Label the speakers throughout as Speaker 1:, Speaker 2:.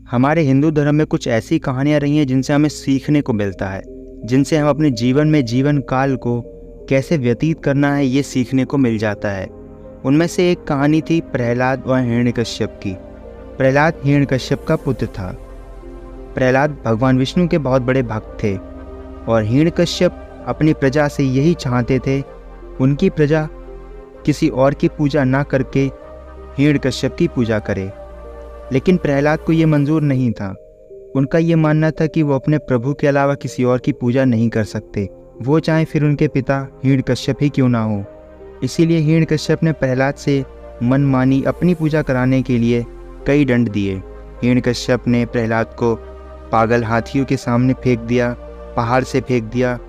Speaker 1: हमारे हिंदू धर्म में कुछ ऐसी कहानियाँ रही हैं जिनसे हमें सीखने को मिलता है, जिनसे हम अपने जीवन में जीवन काल को कैसे व्यतीत करना है ये सीखने को मिल जाता है। उनमें से एक कहानी थी प्रहलाद और हिरण्यकश्यप की। प्रहलाद हिरण्यकश्यप का पुत्र था। प्रहलाद भगवान विष्णु के बहुत बड़े भक्त थे और हिरण्यकश्यप अपनी प्रजा से यही चाहते थे, उनकी प्रजा किसी और की पूजा ना करके हिरण्यकश्यप की पूजा करे। लेकिन प्रहलाद को ये मंजूर नहीं था। उनका ये मानना था कि वो अपने प्रभु के अलावा किसी और की पूजा नहीं कर सकते, वो चाहे फिर उनके पिता हिरण्यकश्यप ही क्यों ना हो। इसीलिए हिरण्यकश्यप ने प्रहलाद से मनमानी अपनी पूजा कराने के लिए कई दंड दिए। हिरण्यकश्यप ने प्रहलाद को पागल हाथियों के सामने फेंक दिया, पहाड़ से फेंक दिया,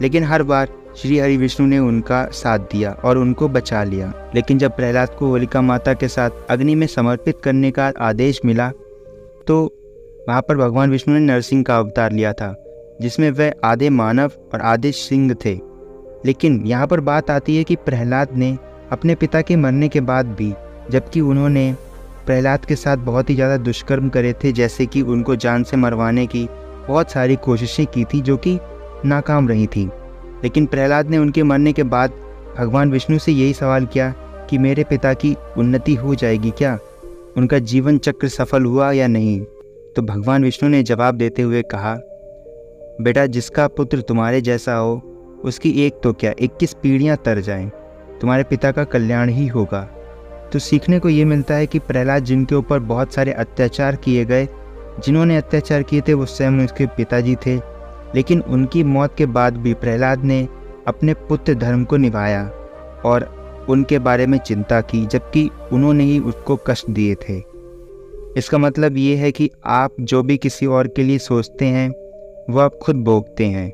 Speaker 1: लेकिन हर बार श्री हरि विष्णु ने उनका साथ दिया और उनको बचा लिया। लेकिन जब प्रहलाद को होलिका माता के साथ अग्नि में समर्पित करने का आदेश मिला तो वहाँ पर भगवान विष्णु ने नरसिंह का अवतार लिया था, जिसमें वह आधे मानव और आधे सिंह थे। लेकिन यहाँ पर बात आती है कि प्रहलाद ने अपने पिता के मरने के बाद भी, जबकि उन्होंने प्रहलाद के साथ बहुत ही ज़्यादा दुष्कर्म करे थे, जैसे कि उनको जान से मरवाने की बहुत सारी कोशिशें की थी जो कि नाकाम रही थी। लेकिन प्रहलाद ने उनके मरने के बाद भगवान विष्णु से यही सवाल किया कि मेरे पिता की उन्नति हो जाएगी क्या, उनका जीवन चक्र सफल हुआ या नहीं। तो भगवान विष्णु ने जवाब देते हुए कहा, बेटा जिसका पुत्र तुम्हारे जैसा हो उसकी एक तो क्या 21 पीढ़ियाँ तर जाएं, तुम्हारे पिता का कल्याण ही होगा। तो सीखने को ये मिलता है कि प्रहलाद जिनके ऊपर बहुत सारे अत्याचार किए गए, जिन्होंने अत्याचार किए थे वो स्वयं उसके पिताजी थे, लेकिन उनकी मौत के बाद भी प्रहलाद ने अपने पुत्र धर्म को निभाया और उनके बारे में चिंता की, जबकि उन्होंने ही उसको कष्ट दिए थे। इसका मतलब ये है कि आप जो भी किसी और के लिए सोचते हैं वो आप खुद भोगते हैं।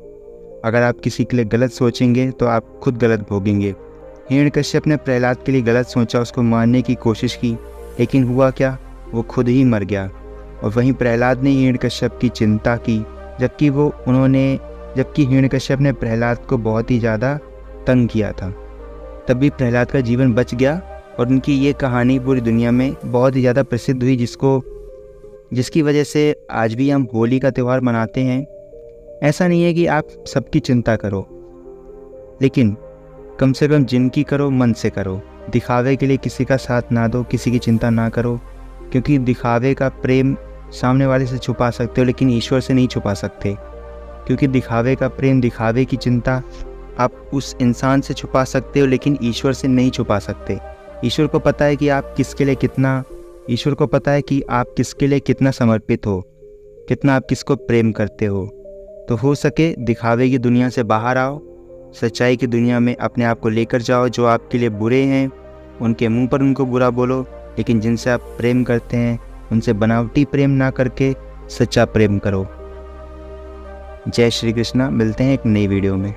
Speaker 1: अगर आप किसी के लिए गलत सोचेंगे तो आप खुद गलत भोगेंगे। हिरण्यकश्यप ने प्रहलाद के लिए गलत सोचा, उसको मारने की कोशिश की, लेकिन हुआ क्या, वो खुद ही मर गया। और वहीं प्रहलाद ने हिरण्यकश्यप की चिंता की, जबकि हिरण्यकश्यप ने प्रहलाद को बहुत ही ज़्यादा तंग किया था। तब भी प्रहलाद का जीवन बच गया और उनकी ये कहानी पूरी दुनिया में बहुत ही ज़्यादा प्रसिद्ध हुई, जिसकी वजह से आज भी हम होली का त्यौहार मनाते हैं। ऐसा नहीं है कि आप सबकी चिंता करो, लेकिन कम से कम जिनकी करो मन से करो। दिखावे के लिए किसी का साथ ना दो, किसी की चिंता ना करो, क्योंकि दिखावे का प्रेम सामने वाले से छुपा सकते हो लेकिन ईश्वर से नहीं छुपा सकते। क्योंकि दिखावे का प्रेम, दिखावे की चिंता आप उस इंसान से छुपा सकते हो लेकिन ईश्वर से नहीं छुपा सकते। ईश्वर को पता है कि आप किसके लिए कितना समर्पित हो, कितना आप किसको प्रेम करते हो। तो हो सके दिखावे की दुनिया से बाहर आओ, सच्चाई की दुनिया में अपने आप को लेकर जाओ। जो आपके लिए बुरे हैं उनके मुंह पर उनको बुरा बोलो, लेकिन जिनसे आप प्रेम करते हैं उनसे बनावटी प्रेम ना करके सच्चा प्रेम करो। जय श्री कृष्णा। मिलते हैं एक नई वीडियो में।